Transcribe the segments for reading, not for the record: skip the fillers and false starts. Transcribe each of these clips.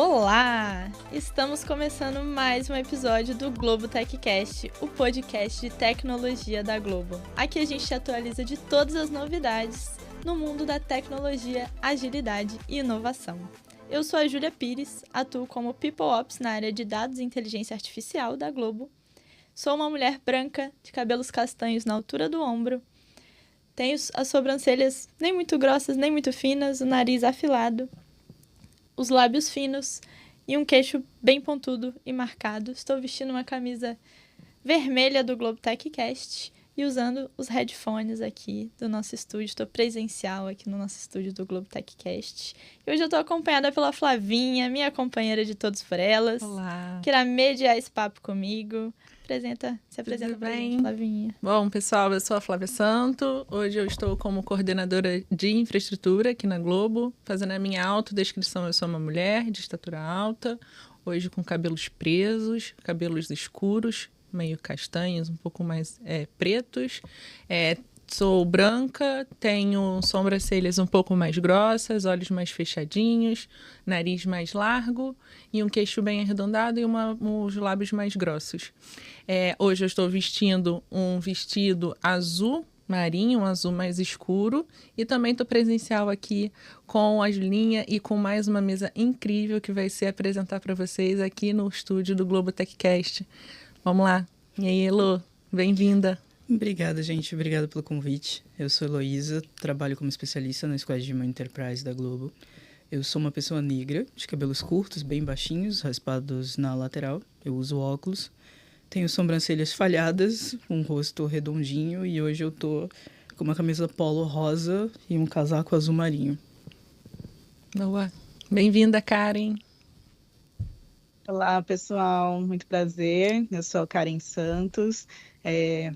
Olá! Estamos começando mais um episódio do Globo TechCast, o podcast de tecnologia da Globo. Aqui a gente te atualiza de todas as novidades no mundo da tecnologia, agilidade e inovação. Eu sou a Júlia Pires, atuo como People Ops na área de dados e inteligência artificial da Globo. Sou uma mulher branca, de cabelos castanhos na altura do ombro. Tenho as sobrancelhas nem muito grossas, nem muito finas, o nariz afilado, os lábios finos e um queixo bem pontudo e marcado. Estou vestindo uma camisa vermelha do Globo TechCast e usando os headphones aqui do nosso estúdio. Estou presencial aqui no nosso estúdio do Globo TechCast. E hoje eu estou acompanhada pela Flavinha, minha companheira de Todos por Elas. Olá. Que irá mediar esse papo comigo. Se apresenta pra gente, Flavinha. Bom, pessoal, eu sou a Flávia Santo. Hoje eu estou como coordenadora de infraestrutura aqui na Globo, fazendo a minha autodescrição. Eu sou uma mulher de estatura alta, hoje com cabelos presos, cabelos escuros, meio castanhos, um pouco mais pretos. Sou branca, tenho sobrancelhas um pouco mais grossas, olhos mais fechadinhos, nariz mais largo e um queixo bem arredondado e os lábios mais grossos. Hoje eu estou vestindo um vestido azul marinho, um azul mais escuro, e também estou presencial aqui com a Julinha e com mais uma mesa incrível que vai ser apresentar para vocês aqui no estúdio do Globo TechCast. Vamos lá. E aí, Elô, bem-vinda. Obrigado, gente. Obrigado pelo convite. Eu sou Heloísa, trabalho como especialista na Squad de Enterprise da Globo. Eu sou uma pessoa negra, de cabelos curtos, bem baixinhos, raspados na lateral. Eu uso óculos. Tenho sobrancelhas falhadas, um rosto redondinho e hoje eu tô com uma camisa polo rosa e um casaco azul marinho. Boa. Bem-vinda, Karen. Olá, pessoal. Muito prazer. Eu sou a Karen Santos.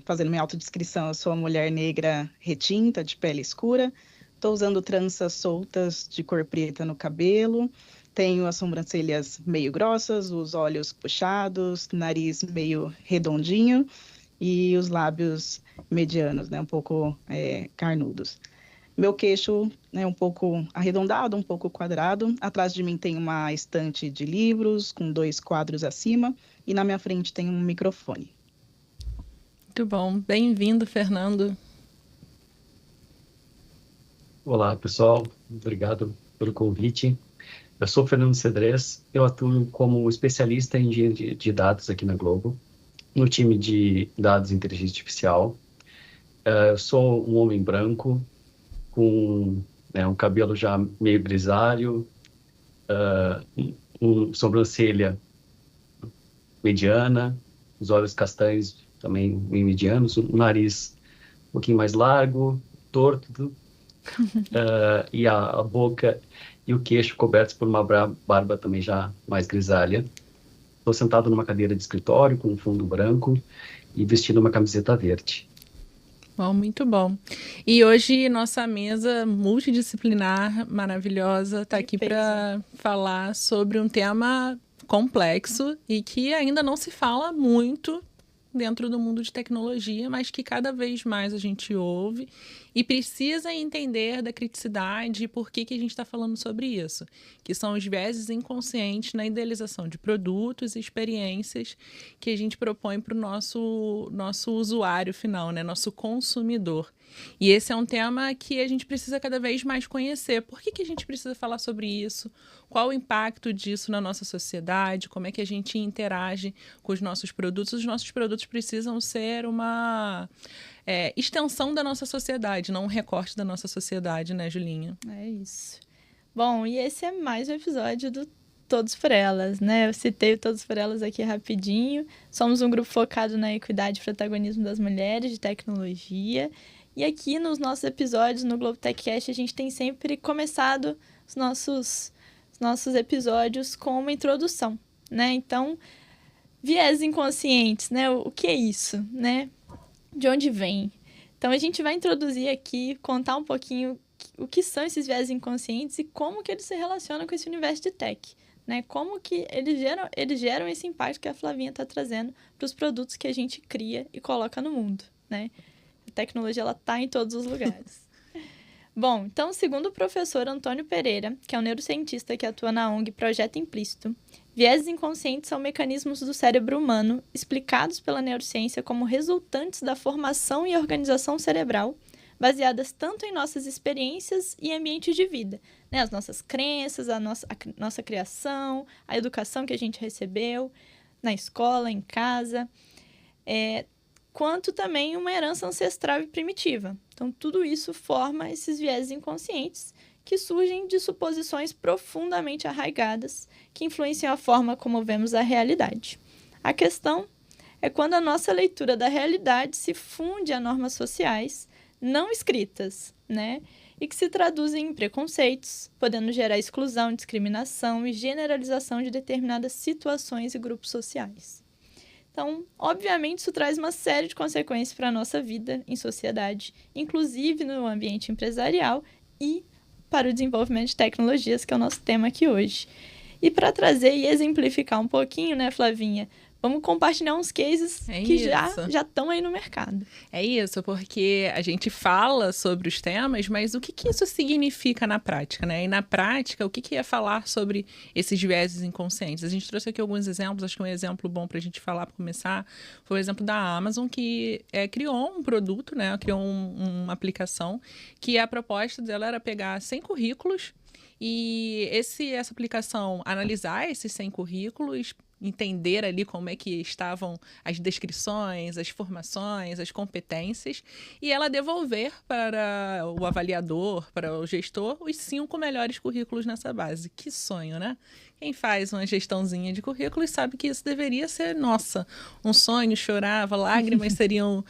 Fazendo minha autodescrição, eu sou uma mulher negra retinta, de pele escura. Estou usando tranças soltas de cor preta no cabelo. Tenho as sobrancelhas meio grossas, os olhos puxados, nariz meio redondinho e os lábios medianos, né, um pouco carnudos. Meu queixo é um pouco arredondado, um pouco quadrado. Atrás de mim tem uma estante de livros com 2 quadros acima e na minha frente tem um microfone. Muito bom. Bem-vindo, Fernando. Olá, pessoal. Obrigado pelo convite. Eu sou Fernando Cedrez. Eu atuo como especialista em engenharia de dados aqui na Globo, no time de dados e inteligência artificial. Eu sou um homem branco, com um cabelo já meio grisalho, sobrancelha mediana, os olhos castanhos também meio medianos, o nariz um pouquinho mais largo, torto, e a boca e o queixo cobertos por uma barba também já mais grisalha. Estou sentado numa cadeira de escritório com um fundo branco e vestindo uma camiseta verde. Bom, muito bom. E hoje nossa mesa multidisciplinar maravilhosa está aqui para falar sobre um tema complexo e que ainda não se fala muito dentro do mundo de tecnologia, mas que cada vez mais a gente ouve e precisa entender da criticidade e por que a gente está falando sobre isso, que são os vieses inconscientes na idealização de produtos e experiências que a gente propõe para o nosso usuário final, né? Nosso consumidor. E esse é um tema que a gente precisa cada vez mais conhecer. Por que a gente precisa falar sobre isso? Qual o impacto disso na nossa sociedade? Como é que a gente interage com os nossos produtos? Os nossos produtos precisam ser uma extensão da nossa sociedade, não um recorte da nossa sociedade, né, Julinha? É isso. Bom, e esse é mais um episódio do Todos por Elas, né? Eu citei o Todos por Elas aqui rapidinho. Somos um grupo focado na equidade e protagonismo das mulheres de tecnologia. E aqui nos nossos episódios no Globo TechCast, a gente tem sempre começado os nossos episódios com uma introdução, né? Então, viés inconscientes, né? O que é isso, né? De onde vem? Então, a gente vai introduzir aqui, contar um pouquinho o que são esses viés inconscientes e como que eles se relacionam com esse universo de tech, né? Como que eles geram esse impacto que a Flavinha está trazendo para os produtos que a gente cria e coloca no mundo, né? A tecnologia, ela está em todos os lugares. Bom, então, segundo o professor Antônio Pereira, que é um neurocientista que atua na ONG Projeto Implícito, vieses inconscientes são mecanismos do cérebro humano explicados pela neurociência como resultantes da formação e organização cerebral, baseadas tanto em nossas experiências e ambientes de vida, né? As nossas crenças, a nossa criação, a educação que a gente recebeu na escola, em casa, quanto também uma herança ancestral e primitiva. Então, tudo isso forma esses vieses inconscientes que surgem de suposições profundamente arraigadas que influenciam a forma como vemos a realidade. A questão é quando a nossa leitura da realidade se funde a normas sociais não escritas, né? E que se traduzem em preconceitos, podendo gerar exclusão, discriminação e generalização de determinadas situações e grupos sociais. Então, obviamente, isso traz uma série de consequências para a nossa vida em sociedade, inclusive no ambiente empresarial e para o desenvolvimento de tecnologias, que é o nosso tema aqui hoje. E para trazer e exemplificar um pouquinho, né, Flavinha, vamos compartilhar uns cases que já estão aí no mercado. É isso, porque a gente fala sobre os temas, mas o que isso significa na prática, né? E na prática, o que é falar sobre esses vieses inconscientes? A gente trouxe aqui alguns exemplos, acho que um exemplo bom para a gente falar, para começar, foi o exemplo da Amazon, que criou um produto, né? Criou uma aplicação, que a proposta dela era pegar 100 currículos e essa aplicação analisar esses 100 currículos, entender ali como é que estavam as descrições, as formações, as competências, e ela devolver para o avaliador, para o gestor, os 5 melhores currículos nessa base. Que sonho, né? Quem faz uma gestãozinha de currículos sabe que isso deveria ser, nossa, um sonho, chorava, lágrimas seriam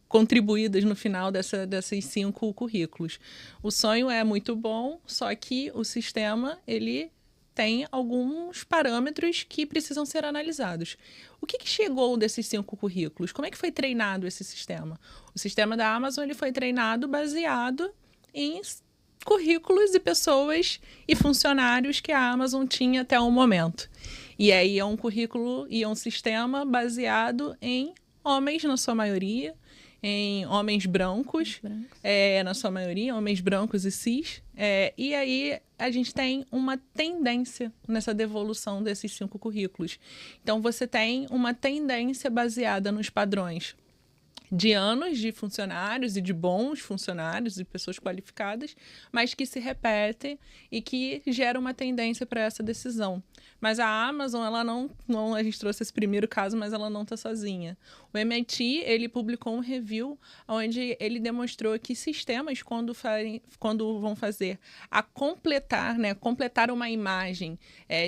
contribuídas no final desses 5 currículos. O sonho é muito bom, só que o sistema, ele tem alguns parâmetros que precisam ser analisados. O que chegou desses 5 currículos? Como é que foi treinado esse sistema? O sistema da Amazon ele foi treinado baseado em currículos e pessoas e funcionários que a Amazon tinha até o momento. E aí é um currículo e um sistema baseado em homens, na sua maioria, em homens brancos, na sua maioria, homens brancos e cis. E aí a gente tem uma tendência nessa devolução desses 5 currículos. Então, você tem uma tendência baseada nos padrões de anos de funcionários e de bons funcionários e pessoas qualificadas, mas que se repetem e que geram uma tendência para essa decisão. Mas a Amazon, ela não, a gente trouxe esse primeiro caso, mas ela não está sozinha. O MIT, ele publicou um review onde ele demonstrou que sistemas, quando vão fazer a completar uma imagem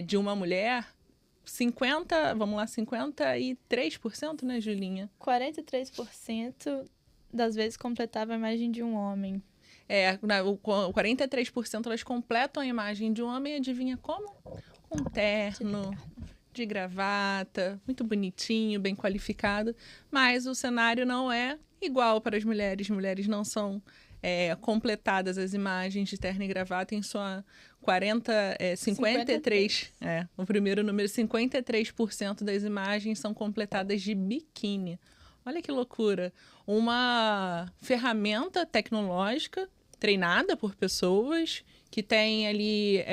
de uma mulher, 53%, né, Julinha? 43% das vezes completava a imagem de um homem. 43% elas completam a imagem de um homem, adivinha como? Com terno, de gravata, muito bonitinho, bem qualificado, mas o cenário não é igual para as mulheres. Mulheres não são completadas as imagens de terno e gravata em sua 53. O primeiro número, 53% das imagens são completadas de biquíni. Olha que loucura. Uma ferramenta tecnológica treinada por pessoas que têm ali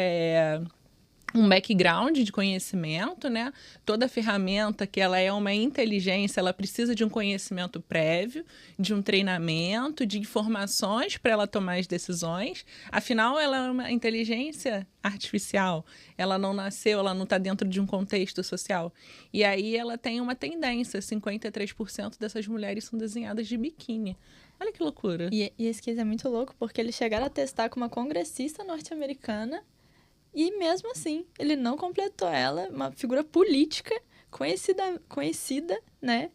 um background de conhecimento, né? Toda ferramenta que ela é uma inteligência, ela precisa de um conhecimento prévio, de um treinamento, de informações para ela tomar as decisões. Afinal, ela é uma inteligência artificial. Ela não nasceu, ela não está dentro de um contexto social. E aí ela tem uma tendência, 53% dessas mulheres são desenhadas de biquíni. Olha que loucura. E esse case é muito louco, porque eles chegaram a testar com uma congressista norte-americana e mesmo assim, ele não completou ela, uma figura política conhecida, né?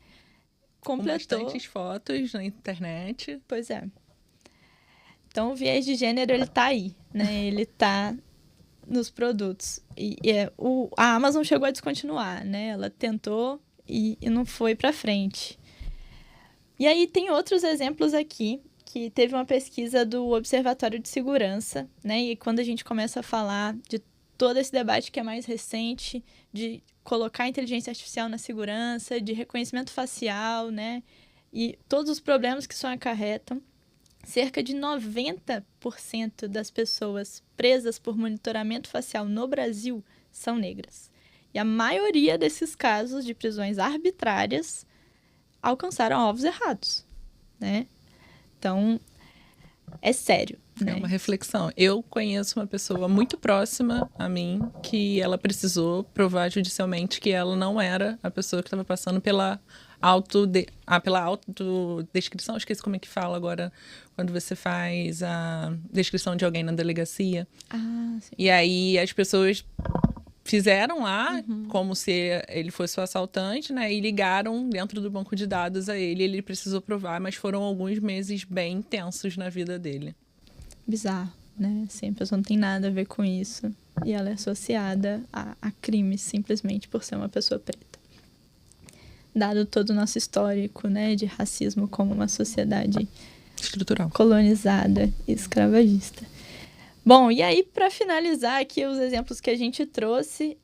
Completou. Com bastantes fotos na internet. Pois é. Então, o viés de gênero, ele tá aí, né? Ele tá nos produtos. A Amazon chegou a descontinuar, né? Ela tentou e não foi para frente. E aí, tem outros exemplos aqui, que teve uma pesquisa do Observatório de Segurança, né? E quando a gente começa a falar de todo esse debate que é mais recente, de colocar a inteligência artificial na segurança, de reconhecimento facial, né? E todos os problemas que isso acarretam, cerca de 90% das pessoas presas por monitoramento facial no Brasil são negras. E a maioria desses casos de prisões arbitrárias alcançaram alvos errados, né? Então, é sério, né? É uma reflexão. Eu conheço uma pessoa muito próxima a mim que ela precisou provar judicialmente que ela não era a pessoa que estava passando pela autodescrição. Esqueci como é que fala agora, quando você faz a descrição de alguém na delegacia. Ah, sim. E aí as pessoas fizeram lá como se ele fosse o assaltante, né? E ligaram dentro do banco de dados a ele. Ele precisou provar, mas foram alguns meses bem intensos na vida dele. Bizarro, né? Assim, a pessoa não tem nada a ver com isso. E ela é associada a crimes simplesmente por ser uma pessoa preta. Dado todo o nosso histórico, né? De racismo como uma sociedade Estrutural. colonizada e escravagista. Bom, e aí, para finalizar aqui os exemplos que a gente trouxe,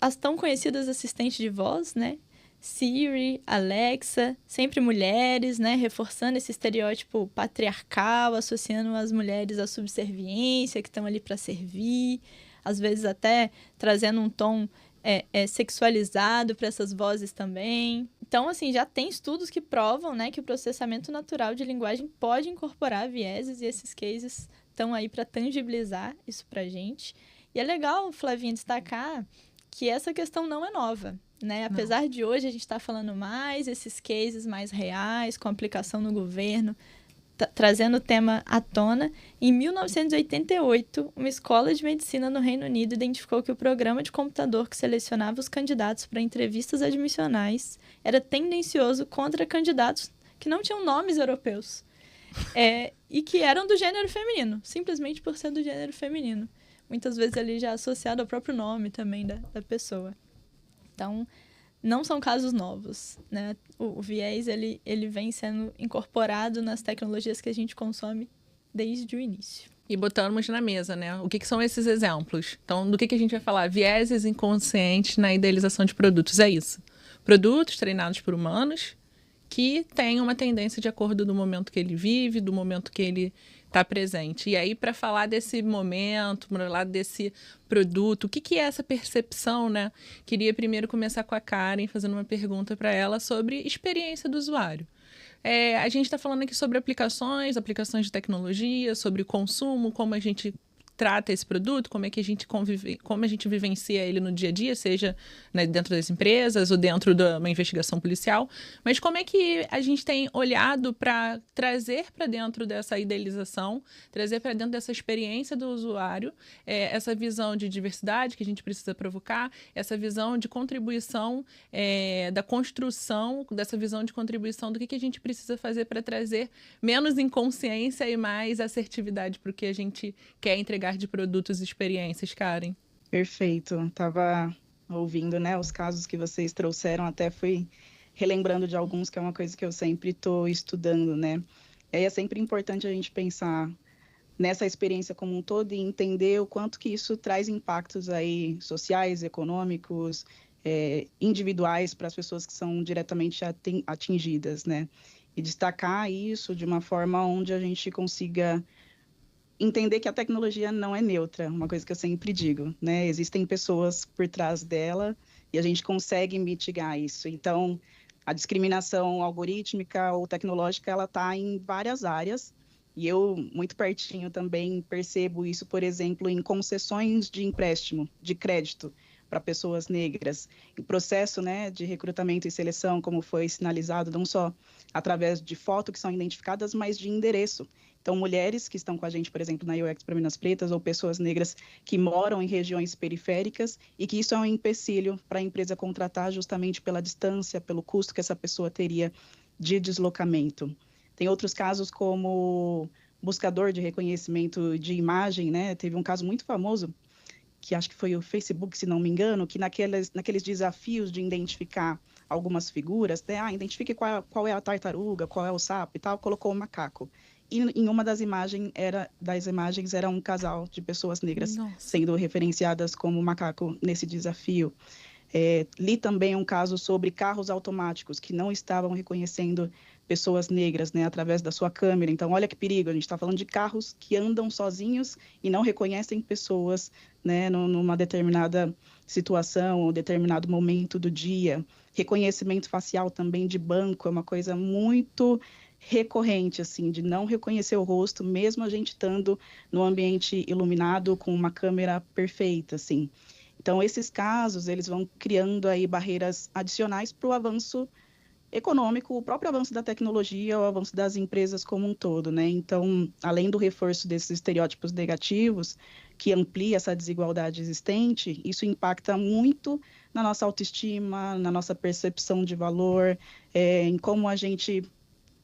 as tão conhecidas assistentes de voz, né? Siri, Alexa, sempre mulheres, né? Reforçando esse estereótipo patriarcal, associando as mulheres à subserviência, que estão ali para servir, às vezes até trazendo um tom sexualizado para essas vozes também. Então, assim, já tem estudos que provam, né, que o processamento natural de linguagem pode incorporar vieses, e esses cases estão aí para tangibilizar isso para a gente. E é legal, Flavinha, destacar que essa questão não é nova, né? Apesar de hoje a gente estar falando mais esses cases mais reais, com aplicação no governo, trazendo o tema à tona, em 1988, uma escola de medicina no Reino Unido identificou que o programa de computador que selecionava os candidatos para entrevistas admissionais era tendencioso contra candidatos que não tinham nomes europeus. E que eram do gênero feminino, simplesmente por ser do gênero feminino. Muitas vezes ali já associado ao próprio nome também da pessoa. Então, não são casos novos, né? O viés, ele vem sendo incorporado nas tecnologias que a gente consome desde o início. E botamos na mesa, né? O que são esses exemplos? Então, do que a gente vai falar? Vieses inconscientes na idealização de produtos. É isso. Produtos treinados por humanos que têm uma tendência de acordo do momento que ele vive, do momento que ele está presente. E aí, para falar desse momento, para falar desse produto, o que é essa percepção, né? Queria primeiro começar com a Karen, fazendo uma pergunta para ela sobre experiência do usuário. A gente está falando aqui sobre aplicações de tecnologia, sobre consumo, como a gente trata esse produto, como é que a gente convive, como a gente vivencia ele no dia a dia, seja, né, dentro das empresas ou dentro de uma investigação policial, mas como é que a gente tem olhado para trazer para dentro dessa idealização, trazer para dentro dessa experiência do usuário, essa visão de diversidade que a gente precisa provocar, essa visão de contribuição, da construção, dessa visão de contribuição do que a gente precisa fazer para trazer menos inconsciência e mais assertividade para o que a gente quer entregar de produtos e experiências, Karen. Perfeito. Tava ouvindo, né, os casos que vocês trouxeram, até fui relembrando de alguns, que é uma coisa que eu sempre estou estudando, né? E aí é sempre importante a gente pensar nessa experiência como um todo e entender o quanto que isso traz impactos aí sociais, econômicos, individuais para as pessoas que são diretamente atingidas, né? E destacar isso de uma forma onde a gente consiga entender que a tecnologia não é neutra, uma coisa que eu sempre digo, né? Existem pessoas por trás dela e a gente consegue mitigar isso. Então, a discriminação algorítmica ou tecnológica, ela está em várias áreas. E eu, muito pertinho também, percebo isso, por exemplo, em concessões de empréstimo, de crédito para pessoas negras, em processo, né, de recrutamento e seleção, como foi sinalizado, não só através de fotos que são identificadas, mas de endereço. Então, mulheres que estão com a gente, por exemplo, na UX para Minas Pretas, ou pessoas negras que moram em regiões periféricas e que isso é um empecilho para a empresa contratar justamente pela distância, pelo custo que essa pessoa teria de deslocamento. Tem outros casos como buscador de reconhecimento de imagem, né? Teve um caso muito famoso, que acho que foi o Facebook, se não me engano, que naqueles desafios de identificar algumas figuras, né? Identifique qual é a tartaruga, qual é o sapo e tal, colocou o macaco. E em uma das imagens era um casal de pessoas negras sendo referenciadas como macaco nesse desafio. Li também um caso sobre carros automáticos que não estavam reconhecendo pessoas negras, né, através da sua câmera. Então, olha que perigo, a gente está falando de carros que andam sozinhos e não reconhecem pessoas, né, numa determinada situação ou determinado momento do dia. Reconhecimento facial também de banco é uma coisa muito recorrente, assim, de não reconhecer o rosto, mesmo a gente estando no ambiente iluminado com uma câmera perfeita, assim. Então, esses casos, eles vão criando aí barreiras adicionais para o avanço econômico, o próprio avanço da tecnologia, o avanço das empresas como um todo, né? Então, além do reforço desses estereótipos negativos, que amplia essa desigualdade existente, isso impacta muito na nossa autoestima, na nossa percepção de valor, em como a gente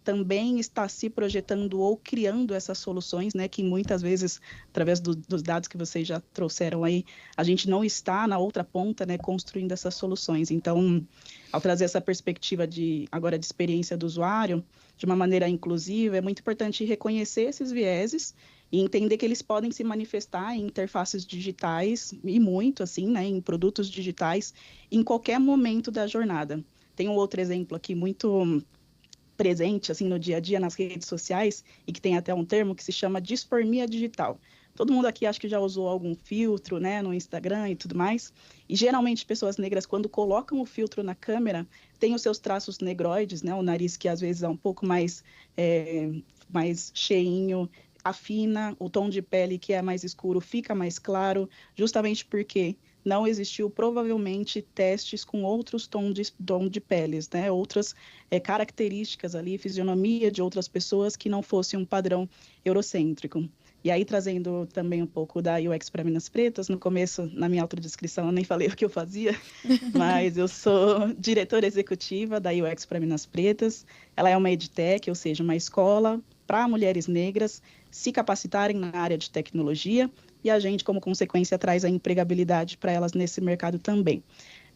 também está se projetando ou criando essas soluções, né, que muitas vezes, através dos dados que vocês já trouxeram aí, a gente não está na outra ponta, né, construindo essas soluções. Então, ao trazer essa perspectiva agora de experiência do usuário, de uma maneira inclusiva, é muito importante reconhecer esses vieses e entender que eles podem se manifestar em interfaces digitais, e muito assim, né, em produtos digitais, em qualquer momento da jornada. Tem um outro exemplo aqui muito presente assim no dia a dia nas redes sociais e que tem até um termo que se chama disformia digital. Todo mundo aqui acho que já usou algum filtro, né, no Instagram e tudo mais. E geralmente pessoas negras, quando colocam o filtro na câmera, têm os seus traços negroides, né, o nariz que às vezes é um pouco mais cheinho, afina, o tom de pele que é mais escuro fica mais claro, justamente porque não existiu provavelmente testes com outros tons de peles, né? Outras características ali, fisionomia de outras pessoas que não fosse um padrão eurocêntrico. E aí, trazendo também um pouco da UX para Minas Pretas, no começo, na minha autodescrição, eu nem falei o que eu fazia, mas eu sou diretora executiva da UX para Minas Pretas. Ela é uma EdTech, ou seja, uma escola para mulheres negras se capacitarem na área de tecnologia, e a gente, como consequência, traz a empregabilidade para elas nesse mercado também.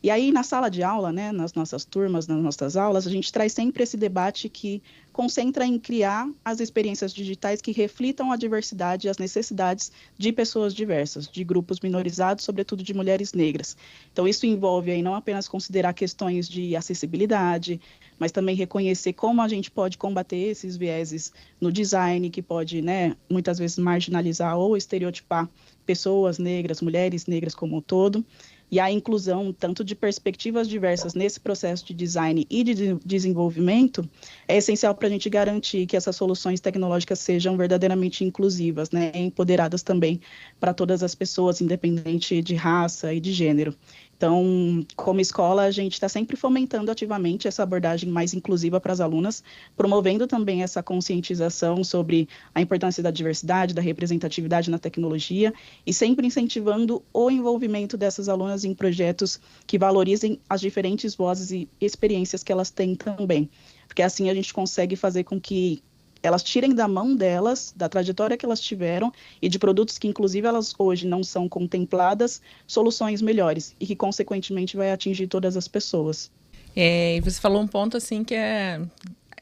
E aí, na sala de aula, né, nas nossas turmas, nas nossas aulas, a gente traz sempre esse debate que concentra em criar as experiências digitais que reflitam a diversidade e as necessidades de pessoas diversas, de grupos minorizados, sobretudo de mulheres negras. Então, isso envolve aí não apenas considerar questões de acessibilidade, mas também reconhecer como a gente pode combater esses vieses no design, que pode, né, muitas vezes marginalizar ou estereotipar pessoas negras, mulheres negras como um todo. E a inclusão, tanto de perspectivas diversas nesse processo de design e de desenvolvimento, é essencial para a gente garantir que essas soluções tecnológicas sejam verdadeiramente inclusivas, né, e empoderadas também para todas as pessoas, independente de raça e de gênero. Então, como escola, a gente está sempre fomentando ativamente essa abordagem mais inclusiva para as alunas, promovendo também essa conscientização sobre a importância da diversidade, da representatividade na tecnologia e sempre incentivando o envolvimento dessas alunas em projetos que valorizem as diferentes vozes e experiências que elas têm também. Porque assim a gente consegue fazer com que elas tirem da mão delas, da trajetória que elas tiveram e de produtos que, inclusive, elas hoje não são contempladas, soluções melhores e que, consequentemente, vai atingir todas as pessoas. E você falou um ponto, assim, que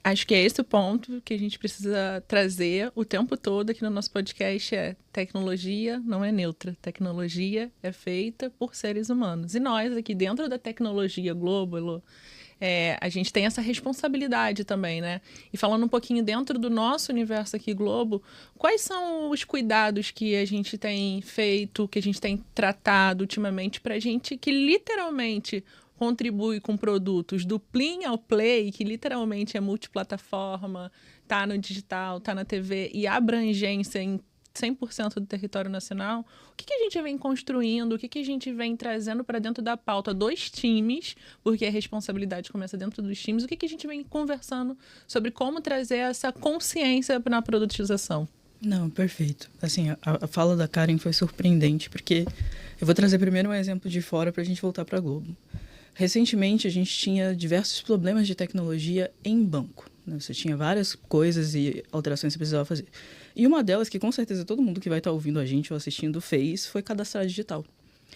acho que é esse o ponto que a gente precisa trazer o tempo todo aqui no nosso podcast, tecnologia não é neutra. Tecnologia é feita por seres humanos. E nós, aqui dentro da tecnologia Globo, Elô, a gente tem essa responsabilidade também, né? E falando um pouquinho dentro do nosso universo aqui, Globo, quais são os cuidados que a gente tem feito, que a gente tem tratado ultimamente para a gente que literalmente contribui com produtos do Plin ao Play, que literalmente é multiplataforma, tá no digital, tá na TV e abrangência em 100% do território nacional, o que a gente vem construindo, o que a gente vem trazendo para dentro da pauta dos times, porque a responsabilidade começa dentro dos times, o que a gente vem conversando sobre como trazer essa consciência na produtização? Não, perfeito. Assim, a fala da Karen foi surpreendente, porque eu vou trazer primeiro um exemplo de fora para a gente voltar para a Globo. Recentemente, a gente tinha diversos problemas de tecnologia em banco. Você tinha várias coisas e alterações que você precisava fazer. E uma delas, que com certeza todo mundo que vai estar ouvindo a gente ou assistindo fez, foi cadastrar digital.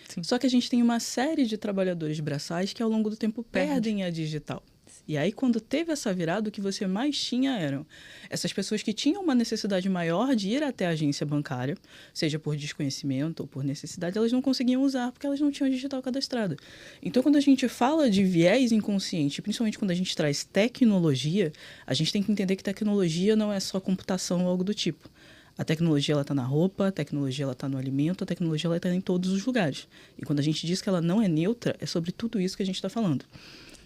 Sim. Só que a gente tem uma série de trabalhadores braçais que ao longo do tempo perdem a digital. Sim. E aí, quando teve essa virada, o que você mais tinha eram essas pessoas que tinham uma necessidade maior de ir até a agência bancária, seja por desconhecimento ou por necessidade, elas não conseguiam usar porque elas não tinham digital cadastrado. Então, quando a gente fala de viés inconsciente, principalmente quando a gente traz tecnologia, a gente tem que entender que tecnologia não é só computação ou algo do tipo. A tecnologia ela está na roupa, a tecnologia ela está no alimento, a tecnologia ela está em todos os lugares. E quando a gente diz que ela não é neutra, é sobre tudo isso que a gente está falando.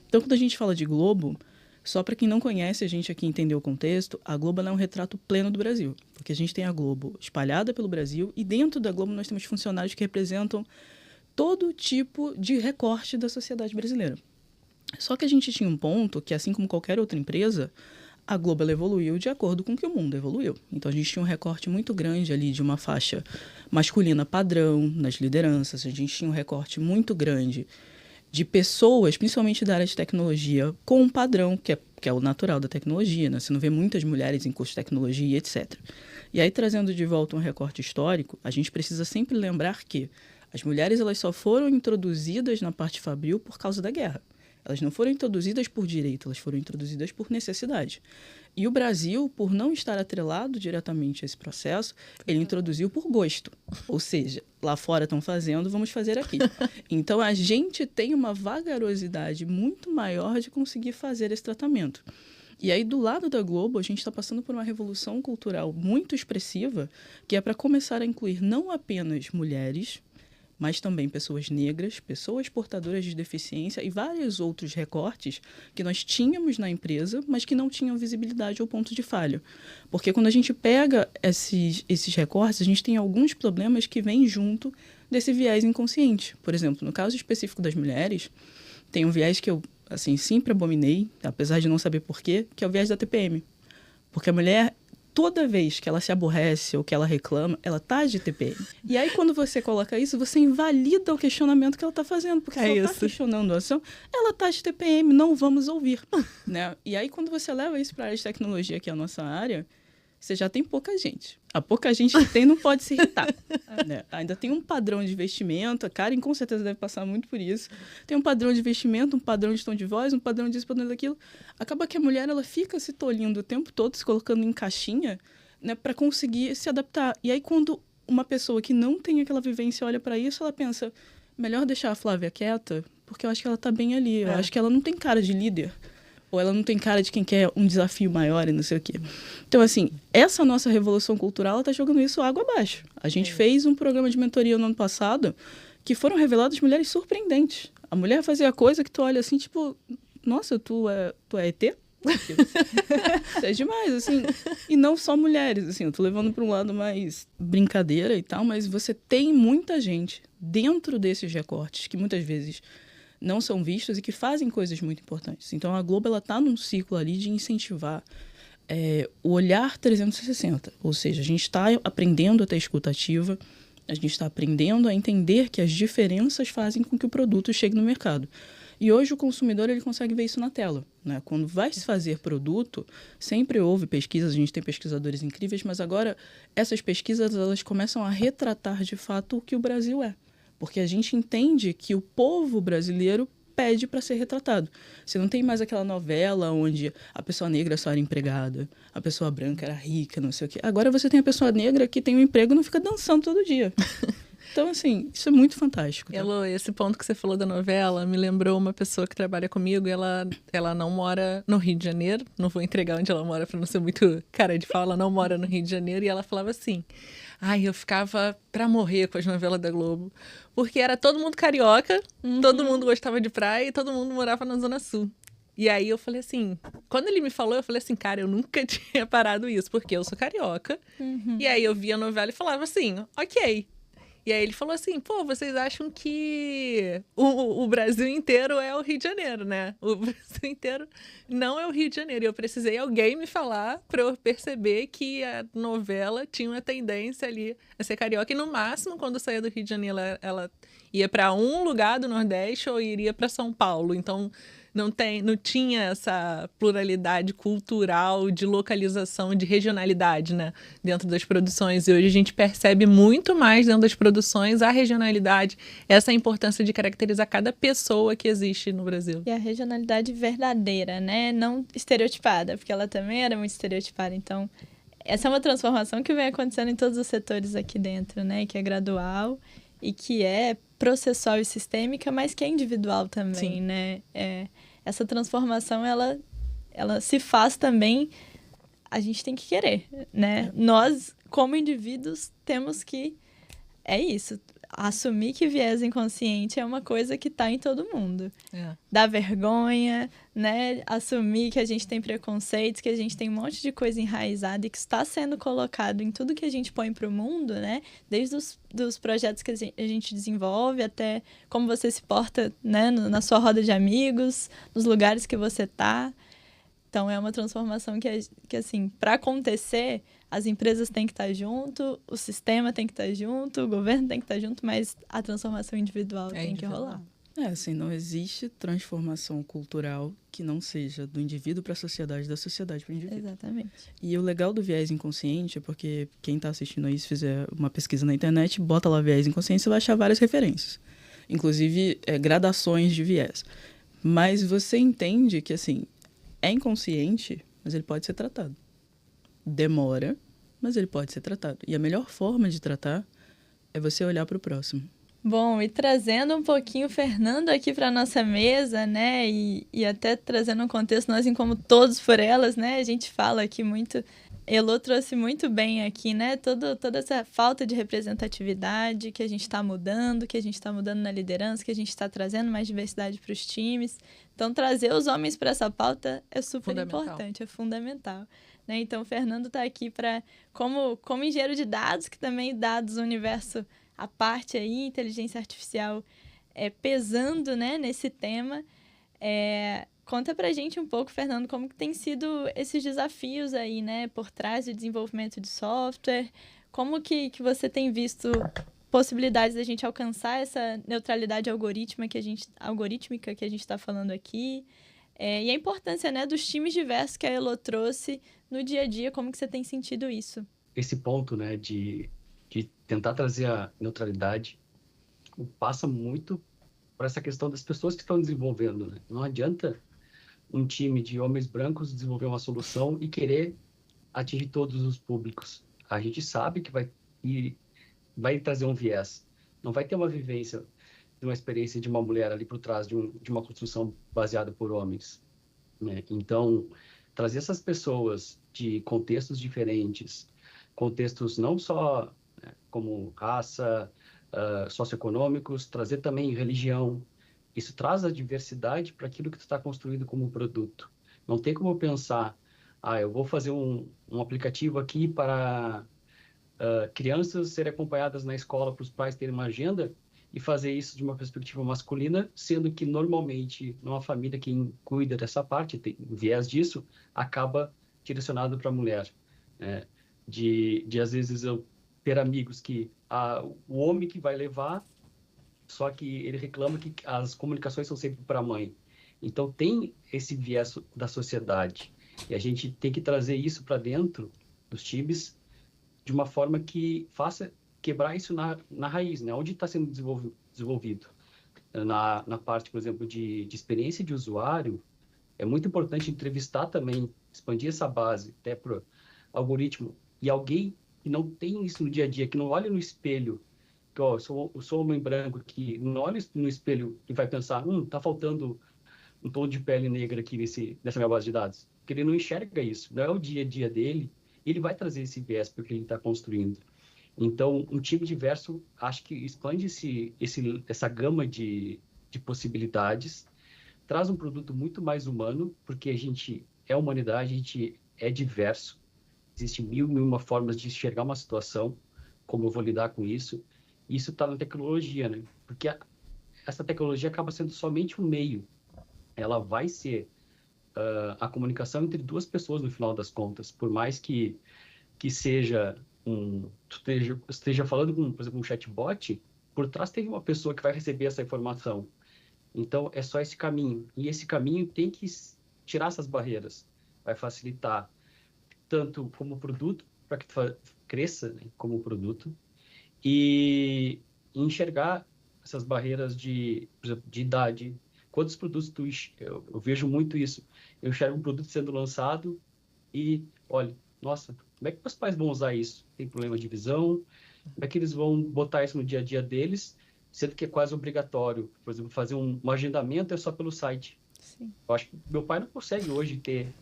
Então, quando a gente fala de Globo, só para quem não conhece, a gente aqui entender o contexto, a Globo é um retrato pleno do Brasil. Porque a gente tem a Globo espalhada pelo Brasil e dentro da Globo nós temos funcionários que representam todo tipo de recorte da sociedade brasileira. Só que a gente tinha um ponto que, assim como qualquer outra empresa, a Globo ela evoluiu de acordo com o que o mundo evoluiu. Então, a gente tinha um recorte muito grande ali de uma faixa masculina padrão nas lideranças, a gente tinha um recorte muito grande de pessoas, principalmente da área de tecnologia, com um padrão que é o natural da tecnologia, né? Você não vê muitas mulheres em curso de tecnologia, etc. E aí, trazendo de volta um recorte histórico, a gente precisa sempre lembrar que as mulheres elas só foram introduzidas na parte fabril por causa da guerra. Elas não foram introduzidas por direito, elas foram introduzidas por necessidade. E o Brasil, por não estar atrelado diretamente a esse processo, ele introduziu por gosto. Ou seja, lá fora estão fazendo, vamos fazer aqui. Então, a gente tem uma vagarosidade muito maior de conseguir fazer esse tratamento. E aí, do lado da Globo, a gente está passando por uma revolução cultural muito expressiva, que é para começar a incluir não apenas mulheres, mas também pessoas negras, pessoas portadoras de deficiência e vários outros recortes que nós tínhamos na empresa, mas que não tinham visibilidade ou ponto de falha. Porque quando a gente pega esses recortes, a gente tem alguns problemas que vêm junto desse viés inconsciente. Por exemplo, no caso específico das mulheres, tem um viés que eu sempre abominei, apesar de não saber porquê, que é o viés da TPM. Porque a mulher, toda vez que ela se aborrece ou que ela reclama, ela tá de TPM. E aí, quando você coloca isso, você invalida o questionamento que ela tá fazendo. Porque se ela tá questionando a ação, ela tá de TPM, não vamos ouvir. Né? E aí, quando você leva isso para a área de tecnologia, que é a nossa área, você já tem pouca gente. A pouca gente que tem não pode se irritar. Né? Ainda tem um padrão de vestimento, a Karen com certeza deve passar muito por isso. Tem um padrão de vestimento, um padrão de tom de voz, um padrão disso, um padrão daquilo. Acaba que a mulher ela fica se tolhindo o tempo todo, se colocando em caixinha, né, para conseguir se adaptar. E aí, quando uma pessoa que não tem aquela vivência olha para isso, ela pensa, melhor deixar a Flávia quieta, porque eu acho que ela tá bem ali. Eu acho que ela não tem cara de líder. Ou ela não tem cara de quem quer um desafio maior e não sei o quê. Então, assim, essa nossa revolução cultural, ela tá jogando isso água abaixo. A gente fez um programa de mentoria no ano passado que foram reveladas mulheres surpreendentes. A mulher fazia coisa que tu olha assim, tipo, nossa, tu é ET? Isso é demais, assim. E não só mulheres, assim, eu tô levando para um lado mais brincadeira e tal, mas você tem muita gente dentro desses recortes que muitas vezes não são vistos e que fazem coisas muito importantes. Então, a Globo está num ciclo ali de incentivar o olhar 360. Ou seja, a gente está aprendendo a ter escuta ativa, a gente está aprendendo a entender que as diferenças fazem com que o produto chegue no mercado. E hoje o consumidor ele consegue ver isso na tela. Né? Quando vai se fazer produto, sempre houve pesquisas, a gente tem pesquisadores incríveis, mas agora essas pesquisas elas começam a retratar de fato o que o Brasil é. Porque a gente entende que o povo brasileiro pede para ser retratado. Você não tem mais aquela novela onde a pessoa negra só era empregada, a pessoa branca era rica, não sei o quê. Agora você tem a pessoa negra que tem um emprego e não fica dançando todo dia. Então, assim, isso é muito fantástico. Tá? Elo, esse ponto que você falou da novela me lembrou uma pessoa que trabalha comigo e ela não mora no Rio de Janeiro. Não vou entregar onde ela mora para não ser muito cara de fala. Ela não mora no Rio de Janeiro e ela falava assim... Ai, eu ficava pra morrer com as novelas da Globo. Porque era todo mundo carioca, todo mundo gostava de praia e todo mundo morava na Zona Sul. E aí eu falei assim... Quando ele me falou, eu falei assim... Cara, eu nunca tinha parado isso, porque eu sou carioca. E aí eu via a novela e falava assim... Ok. E aí ele falou assim, pô, vocês acham que o Brasil inteiro é o Rio de Janeiro, né? O Brasil inteiro não é o Rio de Janeiro. E eu precisei alguém me falar para eu perceber que a novela tinha uma tendência ali a ser carioca. E no máximo, quando saía do Rio de Janeiro, ela ia para um lugar do Nordeste ou iria para São Paulo. Então, não tinha essa pluralidade cultural, de localização, de regionalidade, né, dentro das produções. E hoje a gente percebe muito mais dentro das produções a regionalidade, essa importância de caracterizar cada pessoa que existe no Brasil. E a regionalidade verdadeira, né? Não estereotipada, porque ela também era muito estereotipada. Então, essa é uma transformação que vem acontecendo em todos os setores aqui dentro, né? Que é gradual e que é processual e sistêmica, mas que é individual também, sim, né? Essa transformação, ela se faz também, a gente tem que querer, né? Nós, como indivíduos, temos que, assumir que viés inconsciente é uma coisa que está em todo mundo. Dá vergonha, né? Assumir que a gente tem preconceitos, que a gente tem um monte de coisa enraizada e que está sendo colocado em tudo que a gente põe para o mundo, né? Desde dos projetos que a gente desenvolve até como você se porta, né? Na sua roda de amigos, nos lugares que você está. Então, é uma transformação que assim, para acontecer, as empresas têm que estar junto, o sistema tem que estar junto, o governo tem que estar junto, mas a transformação individual tem que rolar. Assim, não existe transformação cultural que não seja do indivíduo para a sociedade, da sociedade para o indivíduo. Exatamente. E o legal do viés inconsciente é porque quem está assistindo aí, se fizer uma pesquisa na internet, bota lá viés inconsciente, você vai achar várias referências. Inclusive, gradações de viés. Mas você entende que, assim, é inconsciente, mas ele pode ser tratado. Demora, mas ele pode ser tratado. E a melhor forma de tratar é você olhar para o próximo. Bom, e trazendo um pouquinho o Fernando aqui para nossa mesa, né? E até trazendo um contexto, nós em Como Todos por Elas, né? A gente fala aqui muito... Elô trouxe muito bem aqui, né? Toda essa falta de representatividade que a gente está mudando, que a gente está mudando na liderança, que a gente está trazendo mais diversidade para os times. Então, trazer os homens para essa pauta é super importante, é fundamental. Né? Então, o Fernando está aqui para, como engenheiro de dados, que também dados, universo à parte aí, inteligência artificial pesando, né, nesse tema. Conta pra gente um pouco, Fernando, como que tem sido esses desafios aí, né, por trás do desenvolvimento de software, como que você tem visto possibilidades da gente alcançar essa neutralidade algorítmica que a gente está falando aqui, e a importância, né, dos times diversos que a Elô trouxe no dia a dia, como que você tem sentido isso? Esse ponto, né, de tentar trazer a neutralidade passa muito por essa questão das pessoas que estão desenvolvendo, né? Não adianta um time de homens brancos desenvolver uma solução e querer atingir todos os públicos. A gente sabe que vai trazer um viés. Não vai ter uma vivência de uma experiência de uma mulher ali por trás de uma construção baseada por homens, né? Então, trazer essas pessoas de contextos diferentes, contextos não só, né, como raça, socioeconômicos, trazer também religião. Isso traz a diversidade para aquilo que tu está construindo como produto. Não tem como pensar, eu vou fazer um aplicativo aqui para crianças serem acompanhadas na escola, para os pais terem uma agenda, e fazer isso de uma perspectiva masculina, sendo que normalmente numa família quem cuida dessa parte, tem viés disso, acaba direcionado para a mulher. Né? De às vezes eu ter amigos que o homem que vai levar, só que ele reclama que as comunicações são sempre para a mãe. Então, tem esse viés da sociedade. E a gente tem que trazer isso para dentro dos times de uma forma que faça quebrar isso na raiz, né? Onde está sendo desenvolvido. Na parte, por exemplo, de experiência de usuário, é muito importante entrevistar também, expandir essa base até para o algoritmo. E alguém que não tem isso no dia a dia, que não olha no espelho, que eu sou homem branco, que não olha no espelho e vai pensar, tá faltando um tom de pele negra aqui nessa minha base de dados. Porque ele não enxerga isso, não é o dia a dia dele, ele vai trazer esse viés para o que ele está construindo. Então, um time diverso, acho que expande essa gama de possibilidades, traz um produto muito mais humano, porque a gente é humanidade, a gente é diverso, existem mil e uma formas de enxergar uma situação, como eu vou lidar com isso. Isso está na tecnologia, né? Porque essa tecnologia acaba sendo somente um meio. Ela vai ser a comunicação entre duas pessoas no final das contas. Por mais que seja tu esteja falando com, por exemplo, um chatbot, por trás tem uma pessoa que vai receber essa informação. Então, é só esse caminho. E esse caminho tem que tirar essas barreiras. Vai facilitar tanto como produto, para que cresça, né, como produto, e enxergar essas barreiras por exemplo, de idade. Quantos produtos eu vejo muito isso. Eu enxergo um produto sendo lançado e, olha, nossa, como é que meus pais vão usar isso? Tem problema de visão? Como é que eles vão botar isso no dia a dia deles, sendo que é quase obrigatório? Por exemplo, fazer um agendamento é só pelo site. Sim. Eu acho que meu pai não consegue hoje ter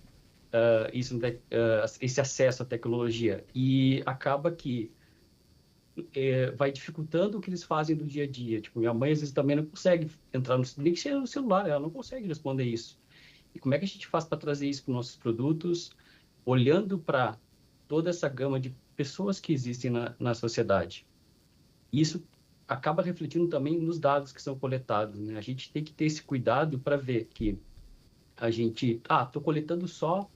esse acesso à tecnologia, e acaba que vai dificultando o que eles fazem do dia a dia. Tipo, minha mãe às vezes também não consegue entrar nem que seja no celular, ela não consegue responder isso. E como é que a gente faz para trazer isso para os nossos produtos, olhando para toda essa gama de pessoas que existem na sociedade? Isso acaba refletindo também nos dados que são coletados, né? A gente tem que ter esse cuidado para ver que a gente, estou coletando só